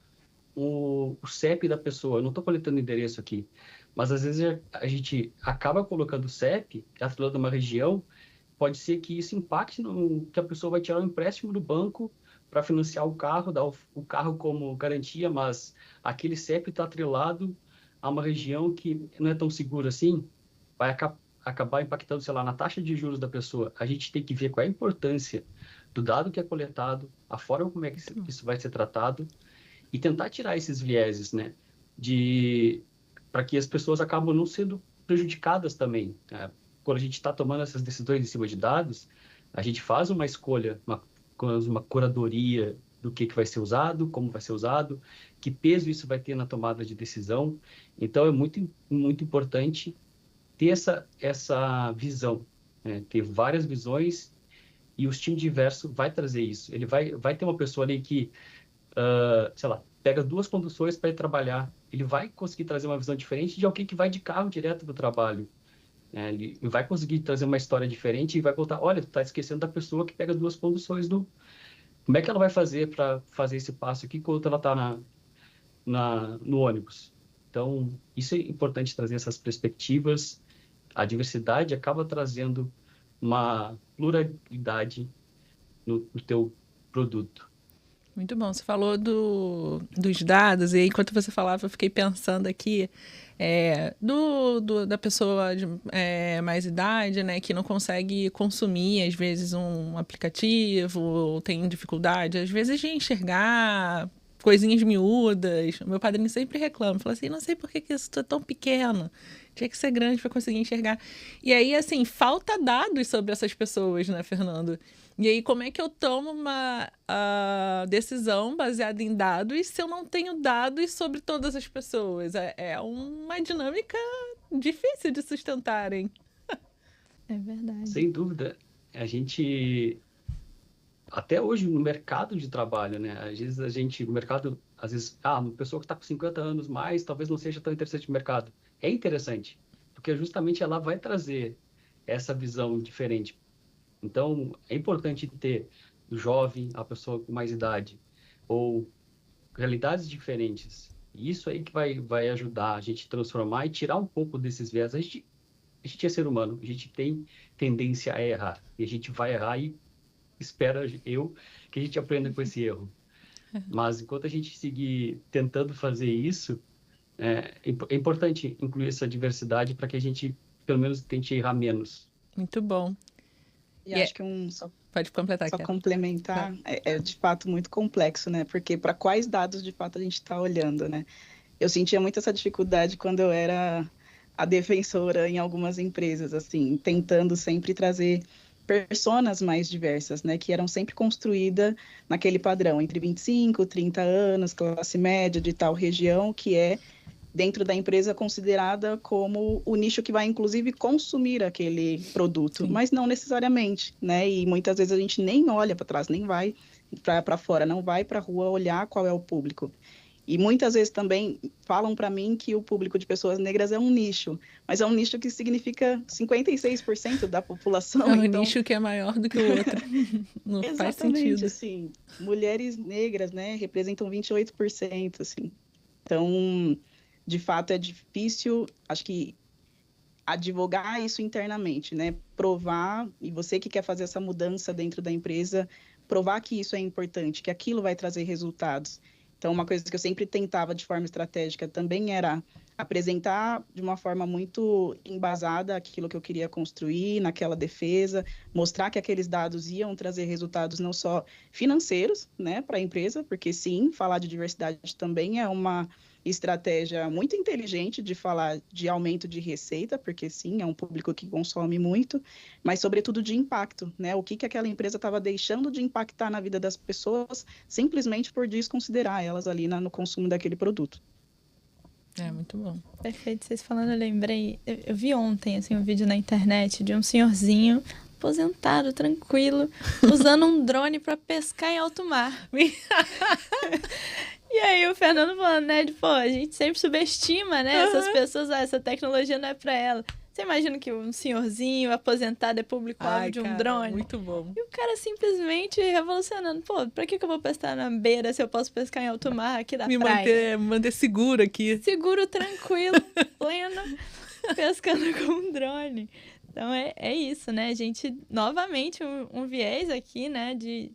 o CEP da pessoa, eu não estou coletando endereço aqui, mas às vezes a gente acaba colocando o CEP, atrelando uma região, pode ser que isso impacte no que a pessoa vai tirar um empréstimo do banco para financiar o carro, dar o carro como garantia, mas aquele CEP está atrelado a uma região que não é tão segura assim, vai acabar impactando, sei lá, na taxa de juros da pessoa. A gente tem que ver qual é a importância do dado que é coletado, a forma como é que isso vai ser tratado, e tentar tirar esses vieses, né, para que as pessoas acabam não sendo prejudicadas também. Né? Quando a gente está tomando essas decisões em cima de dados, a gente faz uma escolha, uma curadoria do que vai ser usado, como vai ser usado, que peso isso vai ter na tomada de decisão. Então, é muito, muito importante ter essa visão, né? Ter várias visões, e os times diversos vai trazer isso. Ele vai ter uma pessoa ali que sei lá, pega 2 conduções para ir trabalhar, ele vai conseguir trazer uma visão diferente de alguém que vai de carro direto do trabalho. Né? Ele vai conseguir trazer uma história diferente e vai contar, olha, tu tá esquecendo da pessoa que pega 2 conduções Como é que ela vai fazer para fazer esse passo aqui enquanto ela está no ônibus? Então, isso é importante, trazer essas perspectivas. A diversidade acaba trazendo uma pluralidade no teu produto. Muito bom. Você falou dos dados, e enquanto você falava, eu fiquei pensando aqui da pessoa de mais idade, né, que não consegue consumir, às vezes, um aplicativo, ou tem dificuldade, às vezes, de enxergar coisinhas miúdas. O meu padrinho sempre reclama, fala assim, não sei por que isso é tão pequeno, tinha que ser grande para conseguir enxergar. E aí, assim, falta dados sobre essas pessoas, né, Fernando? E aí, como é que eu tomo uma decisão baseada em dados se eu não tenho dados sobre todas as pessoas? É uma dinâmica difícil de sustentarem. É verdade. Sem dúvida. A gente, até hoje, no mercado de trabalho, né? Às vezes no mercado, uma pessoa que está com 50 anos mais, talvez não seja tão interessante no mercado. É interessante, porque justamente ela vai trazer essa visão diferente. Então, é importante ter do jovem, a pessoa com mais idade, ou realidades diferentes. E isso aí que vai ajudar a gente a transformar e tirar um pouco desses viés. A gente é ser humano, a gente tem tendência a errar. E a gente vai errar e espera que a gente aprenda com esse erro. Mas enquanto a gente seguir tentando fazer isso, é importante incluir essa diversidade para que a gente, pelo menos, tente errar menos. Muito bom. E acho que pode completar, só complementar, é de fato muito complexo, né? Porque para quais dados de fato a gente está olhando, né? Eu sentia muito essa dificuldade quando eu era a defensora em algumas empresas, assim, tentando sempre trazer personas mais diversas, né? Que eram sempre construídas naquele padrão, entre 25, 30 anos, classe média de tal região, que é dentro da empresa considerada como o nicho que vai, inclusive, consumir aquele produto, mas não necessariamente, né? E muitas vezes a gente nem olha para trás, nem vai para fora, não vai para a rua olhar qual é o público. E muitas vezes também falam para mim que o público de pessoas negras é um nicho, mas é um nicho que significa 56% da população. É um nicho que é maior do que o outro. Não faz sentido. Exatamente, assim, mulheres negras, né, representam 28%, assim. Então, de fato, é difícil, acho que advogar isso internamente, né? Provar, e você que quer fazer essa mudança dentro da empresa, provar que isso é importante, que aquilo vai trazer resultados. Então, uma coisa que eu sempre tentava de forma estratégica também era apresentar de uma forma muito embasada aquilo que eu queria construir naquela defesa, mostrar que aqueles dados iam trazer resultados não só financeiros, né, para a empresa, porque sim, falar de diversidade também é uma estratégia muito inteligente de falar de aumento de receita, porque sim, é um público que consome muito, mas sobretudo de impacto, né? O que aquela empresa estava deixando de impactar na vida das pessoas simplesmente por desconsiderar elas ali no consumo daquele produto. É, muito bom. Perfeito, vocês falando, eu lembrei, eu vi ontem, assim, um vídeo na internet de um senhorzinho aposentado, tranquilo, usando um drone para pescar em alto mar. E aí o Fernando falando, né, pô, a gente sempre subestima, né, essas pessoas, essa tecnologia não é para ela. Você imagina que um senhorzinho aposentado é público-alvo de um drone? Muito bom. E o cara simplesmente revolucionando. Pô, pra que eu vou pescar na beira se eu posso pescar em alto mar aqui da praia? Me manter seguro aqui. Seguro, tranquilo, pleno, pescando com um drone. Então é isso, né? A gente, novamente, um viés aqui, né, de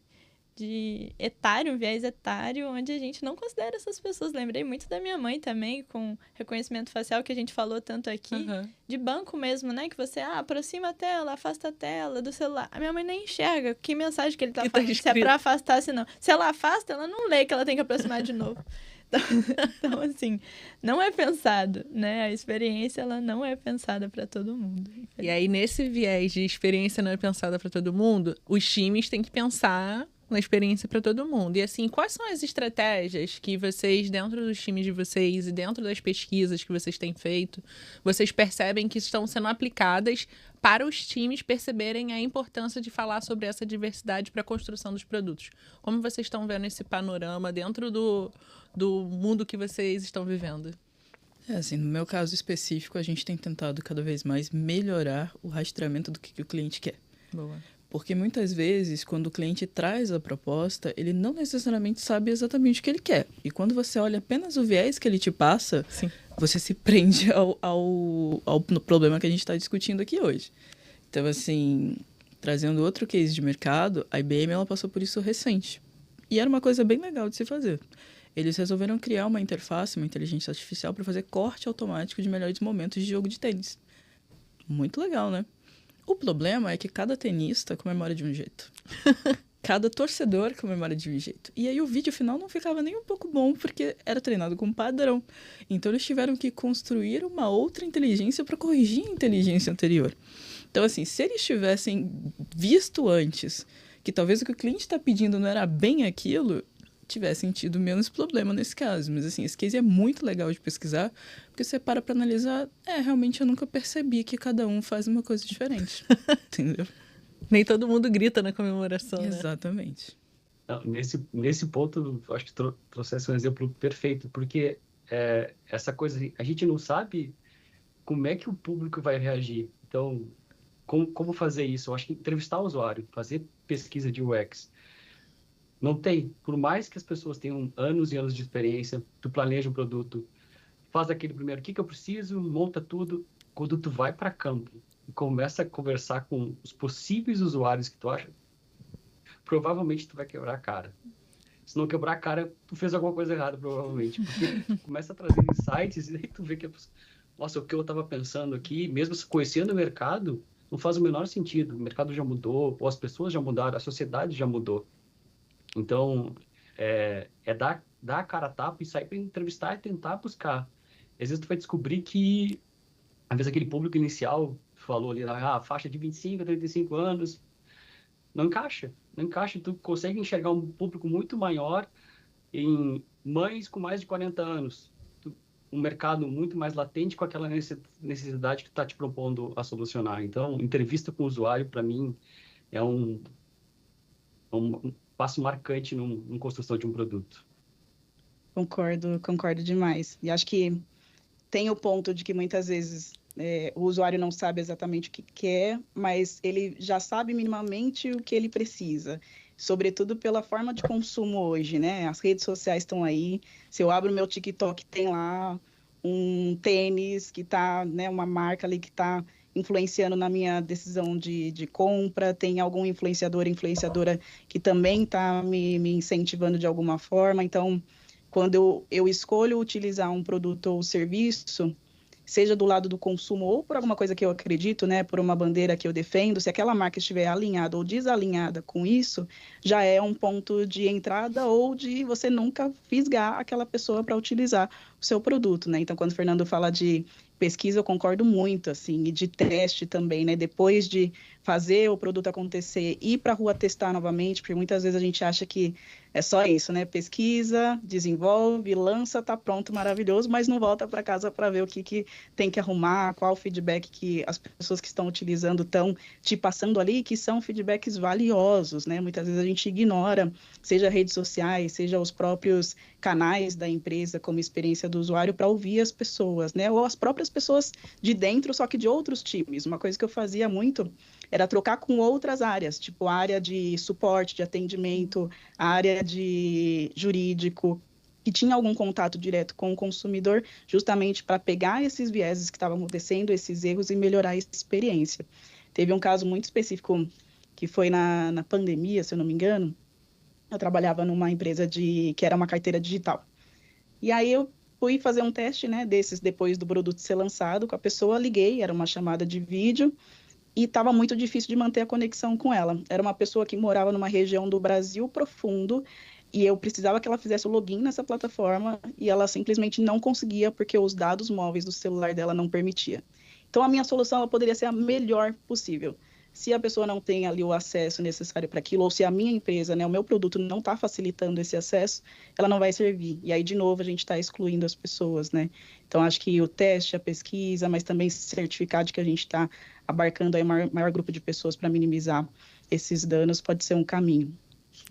etário, um viés etário, onde a gente não considera essas pessoas. Lembrei muito da minha mãe também, com reconhecimento facial, que a gente falou tanto aqui, de banco mesmo, né? Que você, aproxima a tela, afasta a tela do celular. A minha mãe nem enxerga que mensagem que ele tá falando, se é pra afastar, se não. Se ela afasta, ela não lê que ela tem que aproximar de novo. Então, assim, não é pensado, né? A experiência, ela não é pensada para todo mundo. E aí, nesse viés de experiência não é pensada para todo mundo, os times têm que pensar na experiência para todo mundo. E assim, quais são as estratégias que vocês, dentro dos times de vocês e dentro das pesquisas que vocês têm feito, vocês percebem que estão sendo aplicadas para os times perceberem a importância de falar sobre essa diversidade para a construção dos produtos? Como vocês estão vendo esse panorama dentro do mundo que vocês estão vivendo? Assim, no meu caso específico, a gente tem tentado cada vez mais melhorar o rastreamento do que o cliente quer. Boa. Porque muitas vezes, quando o cliente traz a proposta, ele não necessariamente sabe exatamente o que ele quer. E quando você olha apenas o viés que ele te passa, sim, você se prende ao problema que a gente está discutindo aqui hoje. Então, assim, trazendo outro case de mercado, a IBM ela passou por isso recente. E era uma coisa bem legal de se fazer. Eles resolveram criar uma interface, uma inteligência artificial, para fazer corte automático de melhores momentos de jogo de tênis. Muito legal, né? O problema é que cada tenista comemora de um jeito. Cada torcedor comemora de um jeito. E aí o vídeo final não ficava nem um pouco bom, porque era treinado com padrão. Então eles tiveram que construir uma outra inteligência para corrigir a inteligência anterior. Então, assim, se eles tivessem visto antes que talvez o que o cliente está pedindo não era bem aquilo, tivessem tido menos problema nesse caso. Mas, assim, esse case é muito legal de pesquisar, porque você para analisar, realmente eu nunca percebi que cada um faz uma coisa diferente. Entendeu? Nem todo mundo grita na comemoração, né? Exatamente. Não, nesse ponto, eu acho que trouxesse um exemplo perfeito, porque essa coisa, a gente não sabe como é que o público vai reagir. Então, como fazer isso? Eu acho que entrevistar o usuário, fazer pesquisa de UX. Não tem. Por mais que as pessoas tenham anos e anos de experiência, tu planeja um produto, faz aquele primeiro, o que eu preciso, monta tudo. Quando tu vai para campo e começa a conversar com os possíveis usuários que tu acha, provavelmente tu vai quebrar a cara. Se não quebrar a cara, tu fez alguma coisa errada, provavelmente. Porque tu começa a trazer insights e aí tu vê que, nossa, o que eu estava pensando aqui, mesmo conhecendo o mercado, não faz o menor sentido. O mercado já mudou, ou as pessoas já mudaram, a sociedade já mudou. Então, dar a cara a tapa e sair para entrevistar e tentar buscar. Às vezes tu vai descobrir que, às vezes aquele público inicial falou ali, a faixa de 25 a 35 anos, não encaixa. Tu consegue enxergar um público muito maior em mães com mais de 40 anos. Um mercado muito mais latente com aquela necessidade que tu está te propondo a solucionar. Então, entrevista com o usuário, para mim, é um passo marcante na construção de um produto. Concordo demais. E acho que tem o ponto de que muitas vezes o usuário não sabe exatamente o que quer, mas ele já sabe minimamente o que ele precisa. Sobretudo pela forma de consumo hoje, né? As redes sociais estão aí. Se eu abro meu TikTok, tem lá um tênis que está, né, uma marca ali que está influenciando na minha decisão de compra, tem algum influenciadora que também está me incentivando de alguma forma. Então, quando eu escolho utilizar um produto ou serviço, seja do lado do consumo ou por alguma coisa que eu acredito, né, por uma bandeira que eu defendo, se aquela marca estiver alinhada ou desalinhada com isso, já é um ponto de entrada ou de você nunca fisgar aquela pessoa para utilizar o seu produto, né? Então, quando o Fernando fala de pesquisa, eu concordo muito, assim, e de teste também, né? Depois de fazer o produto acontecer, ir para a rua testar novamente, porque muitas vezes a gente acha que é só isso, né? Pesquisa, desenvolve, lança, tá pronto, maravilhoso, mas não volta para casa para ver o que tem que arrumar, qual o feedback que as pessoas que estão utilizando estão te passando ali, que são feedbacks valiosos, né? Muitas vezes a gente ignora, seja redes sociais, seja os próprios canais da empresa como experiência do usuário para ouvir as pessoas, né? Ou as próprias pessoas de dentro, só que de outros times. Uma coisa que eu fazia muito era trocar com outras áreas, tipo a área de suporte, de atendimento, a área de jurídico, que tinha algum contato direto com o consumidor, justamente para pegar esses vieses que estavam acontecendo, esses erros e melhorar a experiência. Teve um caso muito específico que foi na pandemia, se eu não me engano. Eu trabalhava numa empresa que era uma carteira digital. E aí eu fui fazer um teste, né, desses depois do produto ser lançado com a pessoa, liguei, era uma chamada de vídeo, e estava muito difícil de manter a conexão com ela. Era uma pessoa que morava numa região do Brasil profundo, e eu precisava que ela fizesse o login nessa plataforma, e ela simplesmente não conseguia, porque os dados móveis do celular dela não permitia. Então, a minha solução ela poderia ser a melhor possível. Se a pessoa não tem ali o acesso necessário para aquilo, ou se a minha empresa, né, o meu produto não está facilitando esse acesso, ela não vai servir. E aí, de novo, a gente está excluindo as pessoas, né? Então, acho que o teste, a pesquisa, mas também certificar de que a gente está abarcando aí um maior grupo de pessoas para minimizar esses danos pode ser um caminho.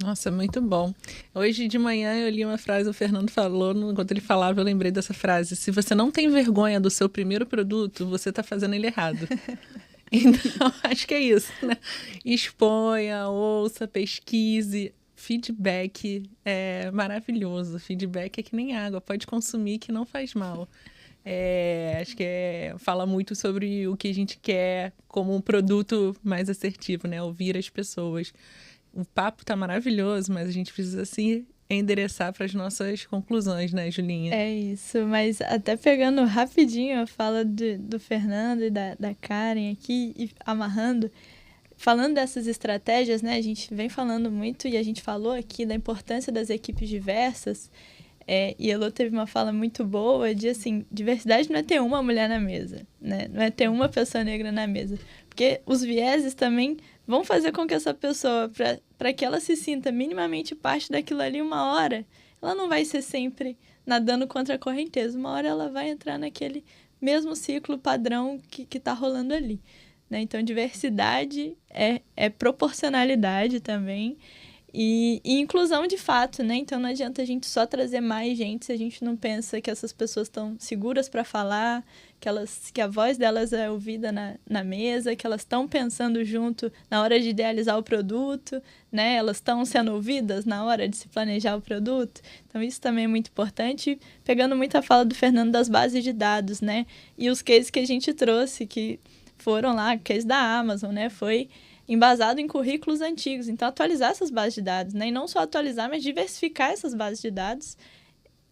Nossa, muito bom. Hoje de manhã eu li uma frase, o Fernando falou, enquanto ele falava, eu lembrei dessa frase. Se você não tem vergonha do seu primeiro produto, você está fazendo ele errado. Então, acho que é isso, né? Exponha, ouça, pesquise. Feedback é maravilhoso. Feedback é que nem água, pode consumir que não faz mal. Acho que fala muito sobre o que a gente quer como um produto mais assertivo, né? Ouvir as pessoas. O papo tá maravilhoso, mas a gente precisa se endereçar para as nossas conclusões, né, Julinha? É isso, mas até pegando rapidinho a fala do Fernando e da Karen aqui, e amarrando, falando dessas estratégias, né, a gente vem falando muito e a gente falou aqui da importância das equipes diversas, e a Elô teve uma fala muito boa de, assim, diversidade não é ter uma mulher na mesa, né, não é ter uma pessoa negra na mesa, porque os vieses também vão fazer com que essa pessoa, para que ela se sinta minimamente parte daquilo ali uma hora, ela não vai ser sempre nadando contra a correnteza. Uma hora ela vai entrar naquele mesmo ciclo padrão que está rolando ali, né? Então, diversidade é proporcionalidade também e inclusão de fato, né? Então, não adianta a gente só trazer mais gente se a gente não pensa que essas pessoas estão seguras para falar, que a voz delas é ouvida na mesa, que elas estão pensando junto na hora de idealizar o produto, né? Elas estão sendo ouvidas na hora de se planejar o produto. Então, isso também é muito importante. Pegando muito a fala do Fernando das bases de dados, né? E os cases que a gente trouxe, que foram lá, o case da Amazon, né? Foi embasado em currículos antigos. Então, atualizar essas bases de dados, né? E não só atualizar, mas diversificar essas bases de dados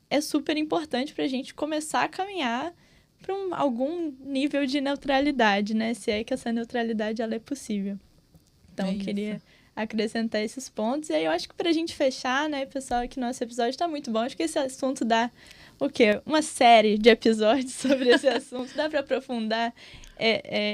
é super importante para a gente começar a caminhar para algum nível de neutralidade, né? Se é que essa neutralidade ela é possível. Então, eu queria acrescentar esses pontos. E aí, eu acho que para a gente fechar, né, pessoal, que nosso episódio está muito bom. Acho que esse assunto dá, uma série de episódios sobre esse assunto. Dá para aprofundar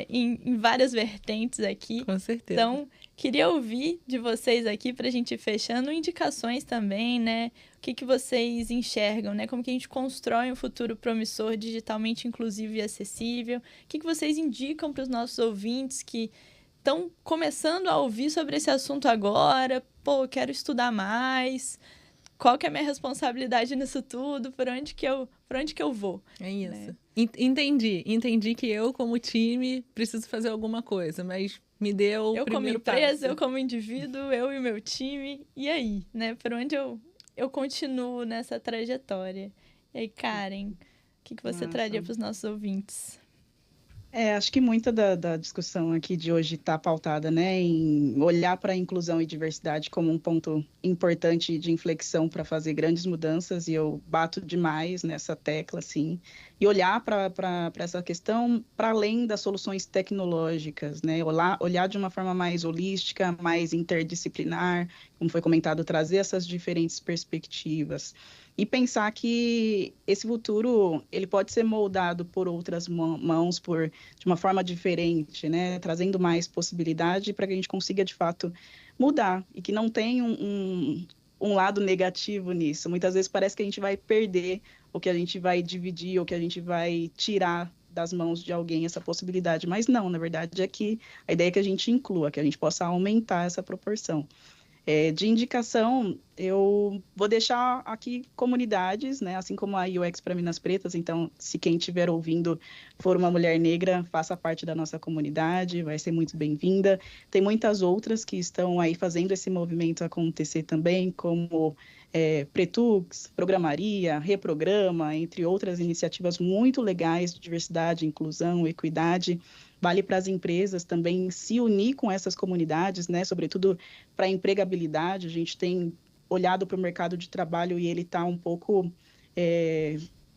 em várias vertentes aqui. Com certeza. Então, queria ouvir de vocês aqui para a gente ir fechando, indicações também, né? O que vocês enxergam, né? Como que a gente constrói um futuro promissor, digitalmente inclusivo e acessível? O que vocês indicam para os nossos ouvintes que estão começando a ouvir sobre esse assunto agora? Pô, eu quero estudar mais. Qual que é a minha responsabilidade nisso tudo? Por onde que eu vou? É isso. Né? Entendi que eu, como time, preciso fazer alguma coisa, mas me deu o primeiro passo. Eu como empresa, eu como indivíduo, eu e o meu time. E aí, né? Por onde eu continuo nessa trajetória? E aí, Karen, o O que você traria para os nossos ouvintes? Acho que muita da discussão aqui de hoje está pautada, né, em olhar para a inclusão e diversidade como um ponto importante de inflexão para fazer grandes mudanças, e eu bato demais nessa tecla, assim, e olhar para essa questão para além das soluções tecnológicas, né, olhar de uma forma mais holística, mais interdisciplinar, como foi comentado, trazer essas diferentes perspectivas. E pensar que esse futuro ele pode ser moldado por outras mãos, de uma forma diferente, né? Trazendo mais possibilidade para que a gente consiga, de fato, mudar. E que não tem um lado negativo nisso. Muitas vezes parece que a gente vai perder, ou que a gente vai dividir, ou que a gente vai tirar das mãos de alguém essa possibilidade. Mas não, na verdade, é que a ideia é que a gente inclua, que a gente possa aumentar essa proporção. De indicação, eu vou deixar aqui comunidades, né? Assim como a UX para Minas Pretas. Então, se quem estiver ouvindo for uma mulher negra, faça parte da nossa comunidade, vai ser muito bem-vinda. Tem muitas outras que estão aí fazendo esse movimento acontecer também, como Pretux, Programaria, Reprograma, entre outras iniciativas muito legais de diversidade, inclusão, equidade. Vale para as empresas também se unir com essas comunidades, né? Sobretudo para a empregabilidade. A gente tem olhado para o mercado de trabalho e ele está um pouco...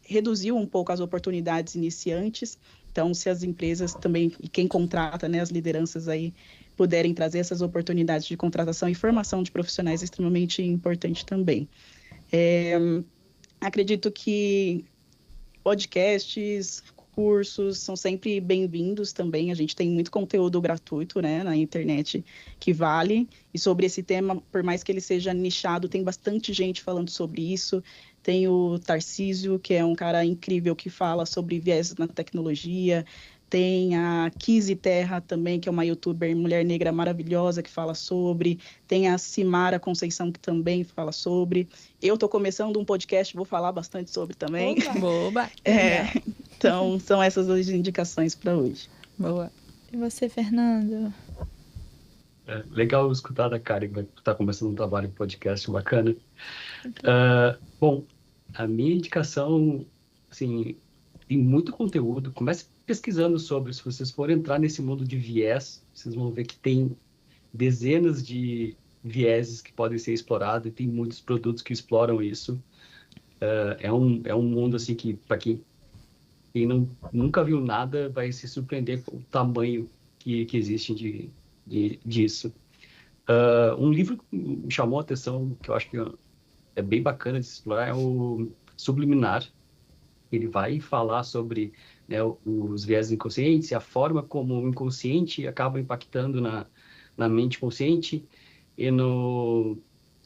reduziu um pouco as oportunidades iniciantes. Então, se as empresas também, e quem contrata, né, as lideranças aí, puderem trazer essas oportunidades de contratação e formação de profissionais, é extremamente importante também. Acredito que podcasts, cursos são sempre bem-vindos também. A gente tem muito conteúdo gratuito, né, na internet que vale. E sobre esse tema, por mais que ele seja nichado, tem bastante gente falando sobre isso. Tem o Tarcísio, que é um cara incrível que fala sobre viés na tecnologia. Tem a Kizzy Terra também, que é uma youtuber mulher negra maravilhosa que fala sobre. Tem a Simara Conceição, que também fala sobre. Eu estou começando um podcast, vou falar bastante sobre também. Boa! Então, são essas as indicações para hoje. Boa. E você, Fernando? Legal escutar da Karen, que está começando um trabalho de podcast bacana. Bom, a minha indicação, assim, tem muito conteúdo. Comece pesquisando sobre. Se vocês forem entrar nesse mundo de viés, vocês vão ver que tem dezenas de vieses que podem ser explorados, e tem muitos produtos que exploram isso. É um mundo, assim, que para quem nunca viu nada vai se surpreender com o tamanho que existe disso. Um livro que me chamou a atenção, que eu acho que é bem bacana de explorar, é o Subliminar. Ele vai falar sobre, né, os viés inconscientes e a forma como o inconsciente acaba impactando na mente consciente e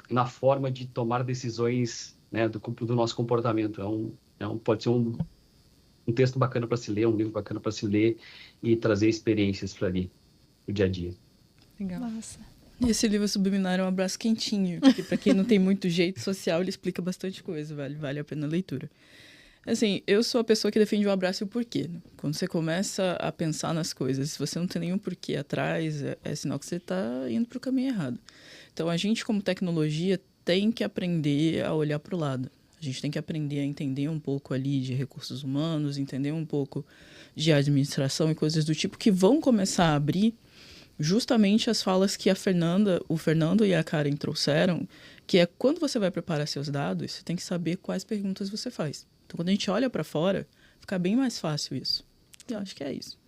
na forma de tomar decisões, né, do nosso comportamento. Pode ser um texto bacana para se ler, um livro bacana para se ler e trazer experiências para ali, no dia a dia. Legal. Nossa. Esse livro Subliminar é um abraço quentinho, porque para quem não tem muito jeito social, ele explica bastante coisa, vale a pena a leitura. Assim, eu sou a pessoa que defende o abraço e o porquê. Né? Quando você começa a pensar nas coisas, se você não tem nenhum porquê atrás, é sinal que você está indo para o caminho errado. Então, a gente, como tecnologia, tem que aprender a olhar para o lado. A gente tem que aprender a entender um pouco ali de recursos humanos, entender um pouco de administração e coisas do tipo que vão começar a abrir justamente as falas que o Fernando e a Karen trouxeram, que é quando você vai preparar seus dados, você tem que saber quais perguntas você faz. Então, quando a gente olha para fora, fica bem mais fácil isso. Eu acho que é isso.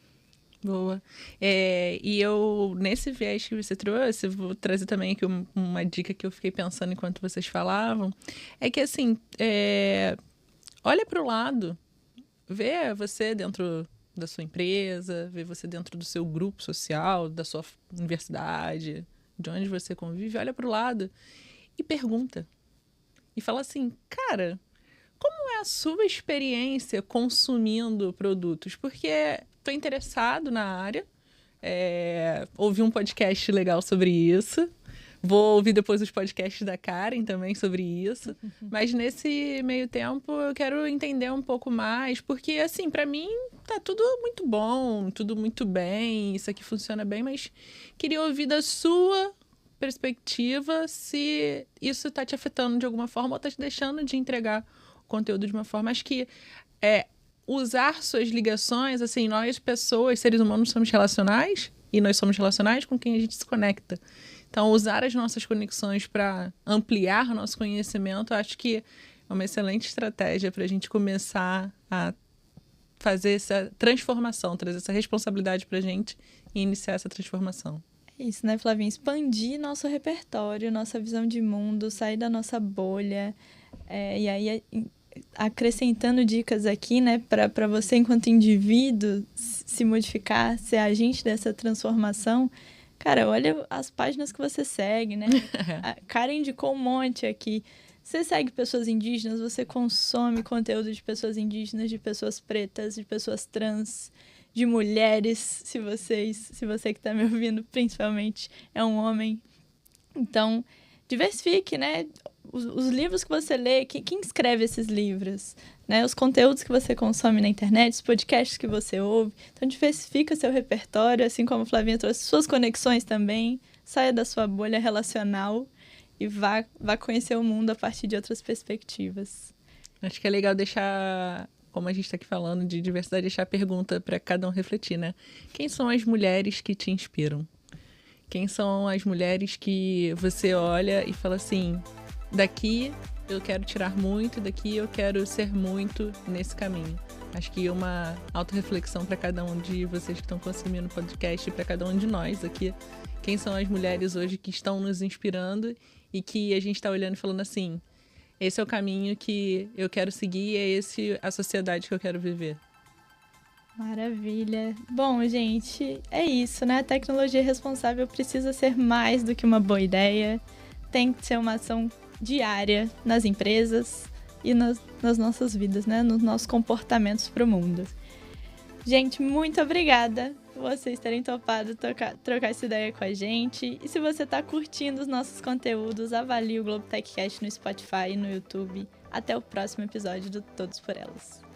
Boa. E eu, nesse viés que você trouxe, vou trazer também aqui uma dica que eu fiquei pensando enquanto vocês falavam. É que, assim, olha para o lado, vê você dentro da sua empresa, vê você dentro do seu grupo social, da sua universidade, de onde você convive, olha para o lado e pergunta. E fala assim, cara, como é a sua experiência consumindo produtos? Porque estou interessado na área, ouvi um podcast legal sobre isso, vou ouvir depois os podcasts da Karen também sobre isso, mas nesse meio tempo eu quero entender um pouco mais, porque assim, para mim tá tudo muito bom, tudo muito bem, isso aqui funciona bem, mas queria ouvir da sua perspectiva se isso está te afetando de alguma forma ou está te deixando de entregar conteúdo de uma forma. Acho que usar suas ligações, assim, nós pessoas, seres humanos, somos relacionais e nós somos relacionais com quem a gente se conecta. Então, usar as nossas conexões para ampliar o nosso conhecimento, eu acho que é uma excelente estratégia para a gente começar a fazer essa transformação, trazer essa responsabilidade para a gente e iniciar essa transformação. É isso, né, Flavinha? Expandir nosso repertório, nossa visão de mundo, sair da nossa bolha. E aí, acrescentando dicas aqui, né, para você, enquanto indivíduo, se modificar, ser agente dessa transformação. Cara, olha as páginas que você segue, né? A Karen indicou um monte aqui. Você segue pessoas indígenas, você consome conteúdo de pessoas indígenas, de pessoas pretas, de pessoas trans, de mulheres, se você que está me ouvindo, principalmente, é um homem. Então, diversifique, né? Os livros que você lê, quem escreve esses livros, né? Os conteúdos que você consome na internet, os podcasts que você ouve. Então, diversifica seu repertório, assim como a Flavinha trouxe, suas conexões também. Saia da sua bolha relacional e vá conhecer o mundo a partir de outras perspectivas. Acho que é legal deixar, como a gente está aqui falando de diversidade, deixar a pergunta para cada um refletir, né? Quem são as mulheres que te inspiram? Quem são as mulheres que você olha e fala assim, daqui eu quero tirar muito, daqui eu quero ser muito nesse caminho? Acho que uma autorreflexão para cada um de vocês que estão consumindo o podcast, para cada um de nós aqui. Quem são as mulheres hoje que estão nos inspirando e que a gente está olhando e falando assim, esse é o caminho que eu quero seguir, é esse a sociedade que eu quero viver. Maravilha. Bom, gente, é isso, né? A tecnologia responsável precisa ser mais do que uma boa ideia. Tem que ser uma ação diária nas empresas e nas nossas vidas, né? Nos nossos comportamentos para o mundo. Gente, muito obrigada por vocês terem topado trocar essa ideia com a gente. E se você está curtindo os nossos conteúdos, avalie o Globo TechCast no Spotify e no YouTube. Até o próximo episódio do Todos por Elas.